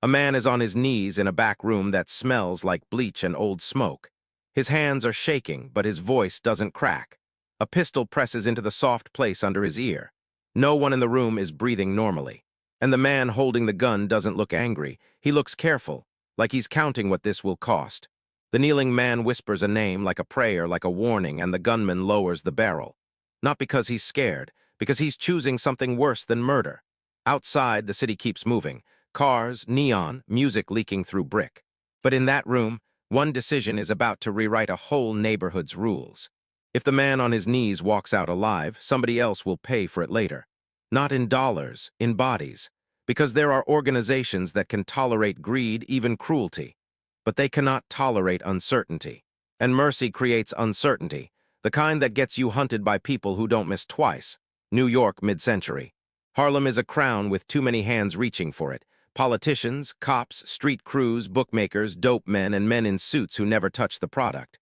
A man is on his knees in a back room that smells like bleach and old smoke. His hands are shaking, but his voice doesn't crack. A pistol presses into the soft place under his ear. No one in the room is breathing normally. And the man holding the gun doesn't look angry. He looks careful, like he's counting what this will cost. The kneeling man whispers a name like a prayer, like a warning, and the gunman lowers the barrel. Not because he's scared, because he's choosing something worse than murder. Outside, the city keeps moving. Cars, neon, music leaking through brick. But in that room, one decision is about to rewrite a whole neighborhood's rules. If the man on his knees walks out alive, somebody else will pay for it later. Not in dollars, in bodies. Because there are organizations that can tolerate greed, even cruelty. But they cannot tolerate uncertainty. And mercy creates uncertainty, the kind that gets you hunted by people who don't miss twice. New York, mid-century. Harlem is a crown with too many hands reaching for it. Politicians, cops, street crews, bookmakers, dope men, and men in suits who never touch the product.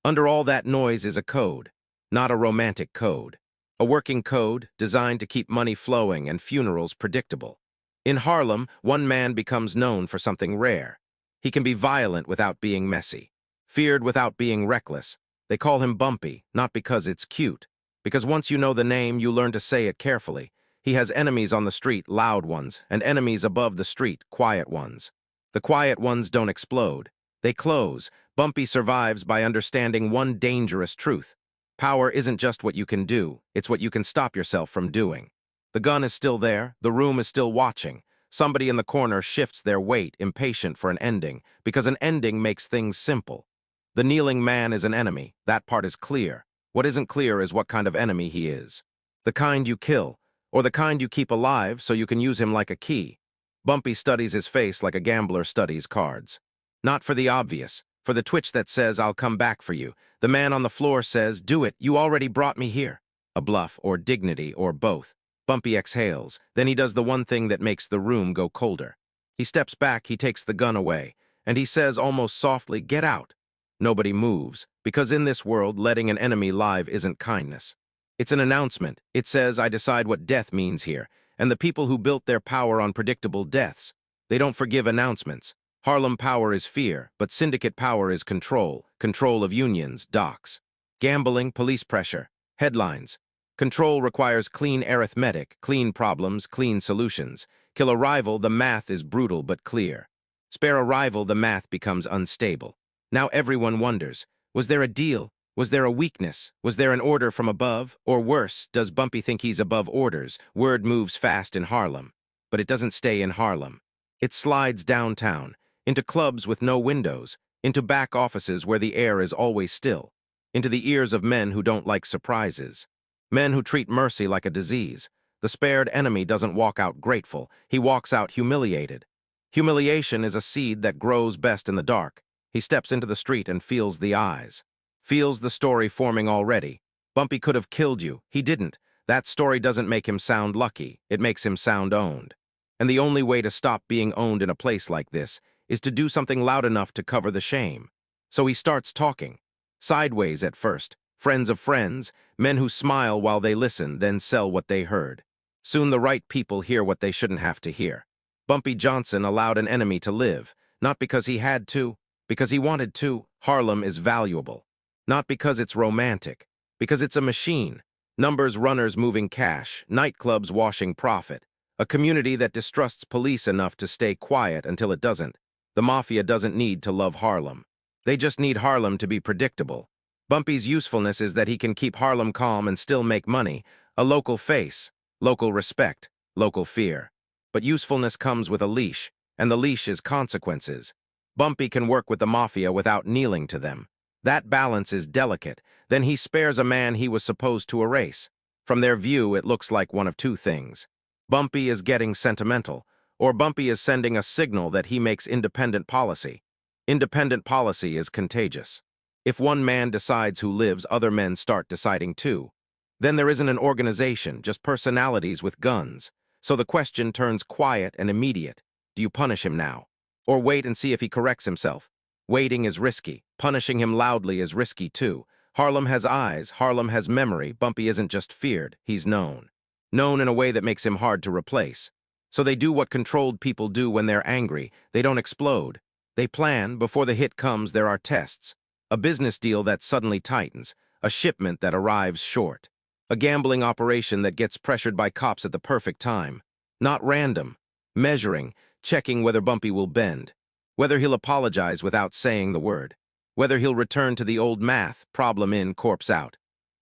Under all that noise is a code, not a romantic code. A working code designed to keep money flowing and funerals predictable. In Harlem, one man becomes known for something rare. He can be violent without being messy, feared without being reckless. They call him Bumpy, not because it's cute, because once you know the name, you learn to say it carefully. He has enemies on the street, loud ones, and enemies above the street, quiet ones. The quiet ones don't explode. They close. Bumpy survives by understanding one dangerous truth. Power isn't just what you can do, it's what you can stop yourself from doing. The gun is still there, the room is still watching. Somebody in the corner shifts their weight, impatient for an ending, because an ending makes things simple. The kneeling man is an enemy, that part is clear. What isn't clear is what kind of enemy he is. The kind you kill, or the kind you keep alive so you can use him like a key. Bumpy studies his face like a gambler studies cards. Not for the obvious, for the twitch that says, "I'll come back for you." The man on the floor says, "Do it, you already brought me here." A bluff, or dignity, or both. Bumpy exhales, then he does the one thing that makes the room go colder. He steps back, he takes the gun away, and he says almost softly, "Get out." Nobody moves, because in this world, letting an enemy live isn't kindness. It's an announcement. It says, "I decide what death means here," and the people who built their power on predictable deaths, they don't forgive announcements. Harlem power is fear, but syndicate power is control. Control of unions, docks. Gambling, police pressure. Headlines. Control requires clean arithmetic, clean problems, clean solutions. Kill a rival, the math is brutal but clear. Spare a rival, the math becomes unstable. Now everyone wonders, was there a deal? Was there a weakness? Was there an order from above? Or worse, does Bumpy think he's above orders? Word moves fast in Harlem. But it doesn't stay in Harlem. It slides downtown, into clubs with no windows, into back offices where the air is always still, into the ears of men who don't like surprises. Men who treat mercy like a disease. The spared enemy doesn't walk out grateful. He walks out humiliated. Humiliation is a seed that grows best in the dark. He steps into the street and feels the eyes. Feels the story forming already. Bumpy could have killed you. He didn't. That story doesn't make him sound lucky. It makes him sound owned. And the only way to stop being owned in a place like this is to do something loud enough to cover the shame. So he starts talking. Sideways at first. Friends of friends, men who smile while they listen, then sell what they heard. Soon the right people hear what they shouldn't have to hear. Bumpy Johnson allowed an enemy to live, not because he had to, because he wanted to. Harlem is valuable. Not because it's romantic, because it's a machine. Numbers runners moving cash, nightclubs washing profit. A community that distrusts police enough to stay quiet until it doesn't. The Mafia doesn't need to love Harlem. They just need Harlem to be predictable. Bumpy's usefulness is that he can keep Harlem calm and still make money. A local face, local respect, local fear. But usefulness comes with a leash, and the leash is consequences. Bumpy can work with the Mafia without kneeling to them. That balance is delicate. Then he spares a man he was supposed to erase. From their view, it looks like one of two things. Bumpy is getting sentimental, or Bumpy is sending a signal that he makes independent policy. Independent policy is contagious. If one man decides who lives, other men start deciding too. Then there isn't an organization, just personalities with guns. So the question turns quiet and immediate. Do you punish him now? Or wait and see if he corrects himself? Waiting is risky. Punishing him loudly is risky too. Harlem has eyes. Harlem has memory. Bumpy isn't just feared. He's known. Known in a way that makes him hard to replace. So they do what controlled people do when they're angry. They don't explode. They plan. Before the hit comes, there are tests. A business deal that suddenly tightens. A shipment that arrives short. A gambling operation that gets pressured by cops at the perfect time. Not random. Measuring, checking whether Bumpy will bend. Whether he'll apologize without saying the word. Whether he'll return to the old math, problem in, corpse out.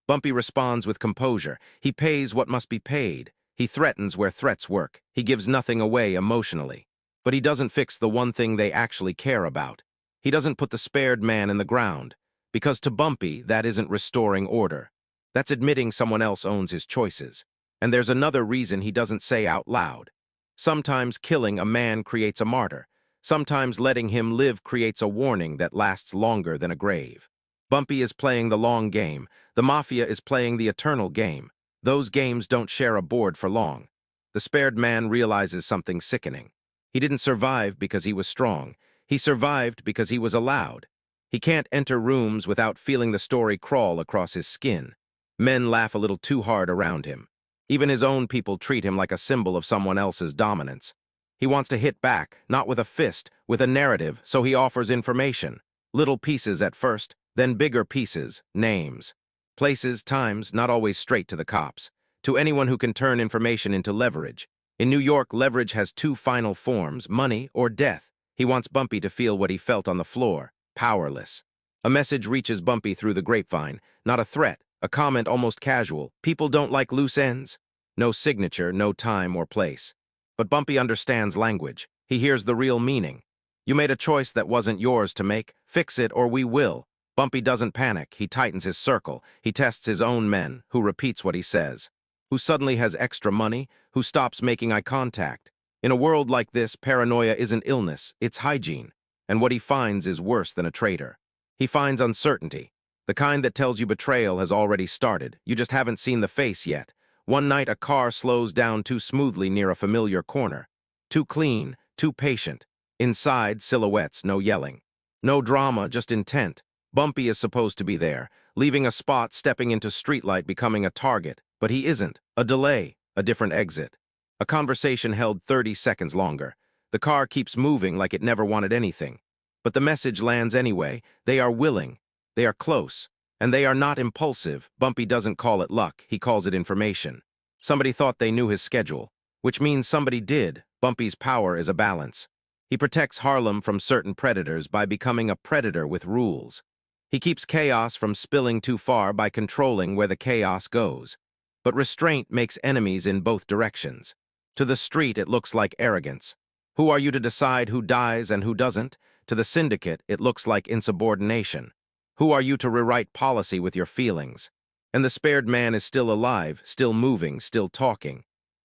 Bumpy responds with composure. He pays what must be paid. He threatens where threats work. He gives nothing away emotionally. But he doesn't fix the one thing they actually care about. He doesn't put the spared man in the ground. Because to Bumpy, that isn't restoring order. That's admitting someone else owns his choices. And there's another reason he doesn't say out loud. Sometimes killing a man creates a martyr. Sometimes letting him live creates a warning that lasts longer than a grave. Bumpy is playing the long game. The Mafia is playing the eternal game. Those games don't share a board for long. The spared man realizes something sickening. He didn't survive because he was strong. He survived because he was allowed. He can't enter rooms without feeling the story crawl across his skin. Men laugh a little too hard around him. Even his own people treat him like a symbol of someone else's dominance. He wants to hit back, not with a fist, with a narrative, so he offers information. Little pieces at first, then bigger pieces, names. Places, times, not always straight to the cops. To anyone who can turn information into leverage. In New York, leverage has two final forms, money or death. He wants Bumpy to feel what he felt on the floor, powerless. A message reaches Bumpy through the grapevine, not a threat, a comment almost casual. People don't like loose ends. No signature, no time or place. But Bumpy understands language. He hears the real meaning. You made a choice that wasn't yours to make. Fix it or we will. Bumpy doesn't panic. He tightens his circle. He tests his own men, who repeats what he says. Who suddenly has extra money, who stops making eye contact. In a world like this, paranoia isn't illness, it's hygiene. And what he finds is worse than a traitor. He finds uncertainty. The kind that tells you betrayal has already started. You just haven't seen the face yet. One night, a car slows down too smoothly near a familiar corner. Too clean, too patient. Inside, silhouettes, no yelling. No drama, just intent. Bumpy is supposed to be there, leaving a spot, stepping into streetlight, becoming a target. But he isn't. A delay, a different exit. A conversation held 30 seconds longer. The car keeps moving like it never wanted anything. But the message lands anyway. They are willing. They are close. And they are not impulsive. Bumpy doesn't call it luck. He calls it information. Somebody thought they knew his schedule, which means somebody did. Bumpy's power is a balance. He protects Harlem from certain predators by becoming a predator with rules. He keeps chaos from spilling too far by controlling where the chaos goes. But restraint makes enemies in both directions. To the street, it looks like arrogance. Who are you to decide who dies and who doesn't? To the syndicate, it looks like insubordination. Who are you to rewrite policy with your feelings? And the spared man is still alive, still moving, still talking.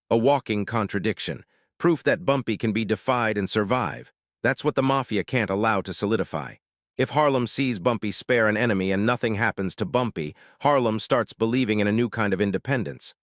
A walking contradiction. Proof that Bumpy can be defied and survive. That's what the Mafia can't allow to solidify. If Harlem sees Bumpy spare an enemy and nothing happens to Bumpy, Harlem starts believing in a new kind of independence.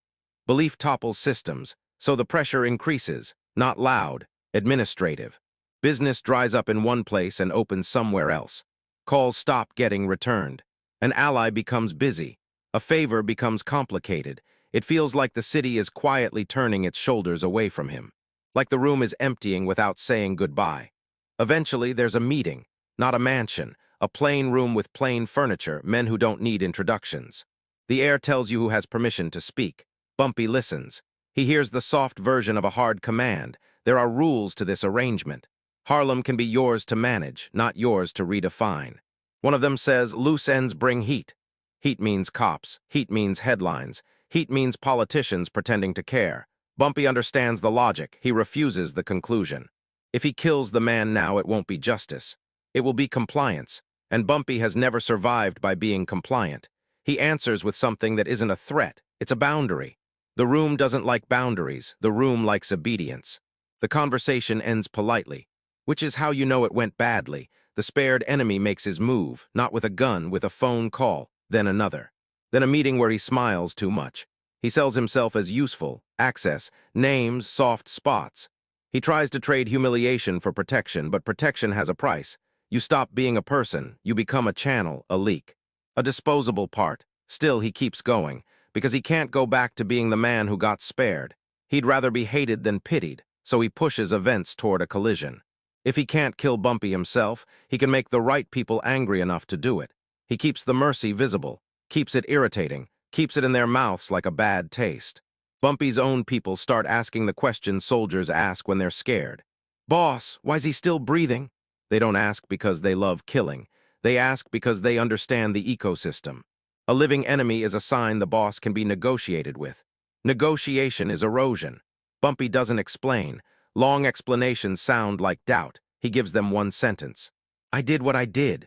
Belief topples systems, so the pressure increases, not loud, administrative. Business dries up in one place and opens somewhere else. Calls stop getting returned. An ally becomes busy. A favor becomes complicated. It feels like the city is quietly turning its shoulders away from him. Like the room is emptying without saying goodbye. Eventually, there's a meeting. Not a mansion, a plain room with plain furniture, men who don't need introductions. The air tells you who has permission to speak. Bumpy listens. He hears the soft version of a hard command. There are rules to this arrangement. Harlem can be yours to manage, not yours to redefine. One of them says, loose ends bring heat. Heat means cops. Heat means headlines. Heat means politicians pretending to care. Bumpy understands the logic. He refuses the conclusion. If he kills the man now, it won't be justice. It will be compliance, and Bumpy has never survived by being compliant. He answers with something that isn't a threat, it's a boundary. The room doesn't like boundaries, the room likes obedience. The conversation ends politely, which is how you know it went badly. The spared enemy makes his move, not with a gun, with a phone call, then another. Then a meeting where he smiles too much. He sells himself as useful, access, names, soft spots. He tries to trade humiliation for protection, but protection has a price. You stop being a person, you become a channel, a leak. A disposable part. Still, he keeps going, because he can't go back to being the man who got spared. He'd rather be hated than pitied, so he pushes events toward a collision. If he can't kill Bumpy himself, he can make the right people angry enough to do it. He keeps the mercy visible, keeps it irritating, keeps it in their mouths like a bad taste. Bumpy's own people start asking the questions soldiers ask when they're scared. Boss, why's he still breathing? They don't ask because they love killing. They ask because they understand the ecosystem. A living enemy is a sign the boss can be negotiated with. Negotiation is erosion. Bumpy doesn't explain. Long explanations sound like doubt. He gives them one sentence. I did what I did.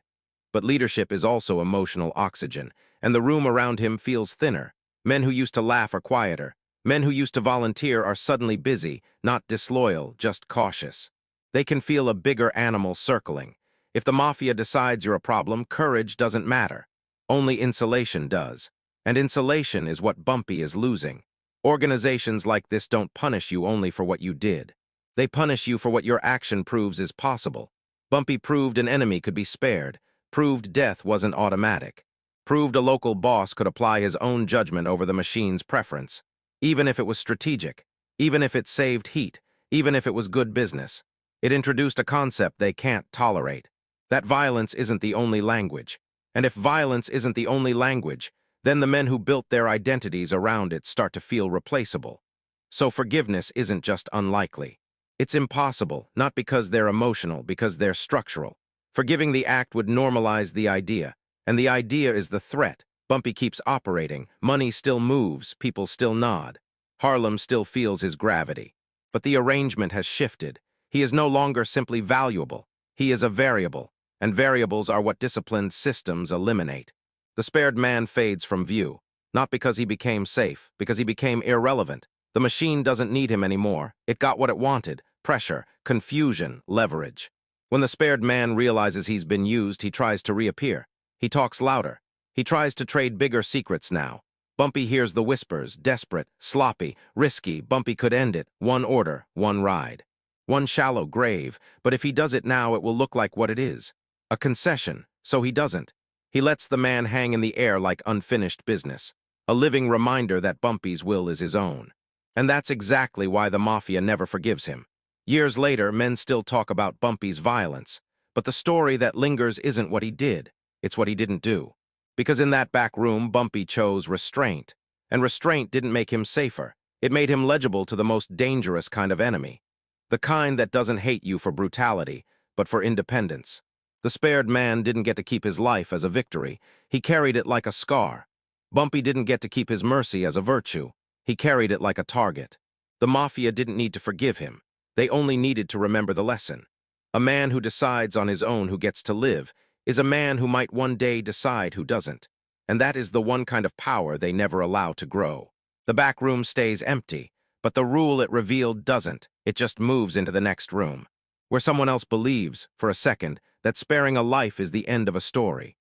But leadership is also emotional oxygen, and the room around him feels thinner. Men who used to laugh are quieter. Men who used to volunteer are suddenly busy, not disloyal, just cautious. They can feel a bigger animal circling. If the Mafia decides you're a problem, courage doesn't matter. Only insulation does. And insulation is what Bumpy is losing. Organizations like this don't punish you only for what you did. They punish you for what your action proves is possible. Bumpy proved an enemy could be spared, proved death wasn't automatic, proved a local boss could apply his own judgment over the machine's preference, even if it was strategic, even if it saved heat, even if it was good business. It introduced a concept they can't tolerate. That violence isn't the only language. And if violence isn't the only language, then the men who built their identities around it start to feel replaceable. So forgiveness isn't just unlikely. It's impossible, not because they're emotional, because they're structural. Forgiving the act would normalize the idea, and the idea is the threat. Bumpy keeps operating, money still moves, people still nod. Harlem still feels his gravity. But the arrangement has shifted. He is no longer simply valuable. He is a variable, and variables are what disciplined systems eliminate. The spared man fades from view, not because he became safe, because he became irrelevant. The machine doesn't need him anymore. It got what it wanted: pressure, confusion, leverage. When the spared man realizes he's been used, he tries to reappear. He talks louder. He tries to trade bigger secrets now. Bumpy hears the whispers, desperate, sloppy, risky. Bumpy could end it. One order, one ride. One shallow grave, but if he does it now, it will look like what it is: a concession. So he doesn't. He lets the man hang in the air like unfinished business, a living reminder that Bumpy's will is his own. And that's exactly why the Mafia never forgives him. Years later, men still talk about Bumpy's violence, but the story that lingers isn't what he did, it's what he didn't do. Because in that back room, Bumpy chose restraint, and restraint didn't make him safer. It made him legible to the most dangerous kind of enemy. The kind that doesn't hate you for brutality, but for independence. The spared man didn't get to keep his life as a victory. He carried it like a scar. Bumpy didn't get to keep his mercy as a virtue. He carried it like a target. The Mafia didn't need to forgive him. They only needed to remember the lesson. A man who decides on his own who gets to live is a man who might one day decide who doesn't. And that is the one kind of power they never allow to grow. The back room stays empty, but the rule it revealed doesn't. It just moves into the next room, where someone else believes, for a second, that sparing a life is the end of a story.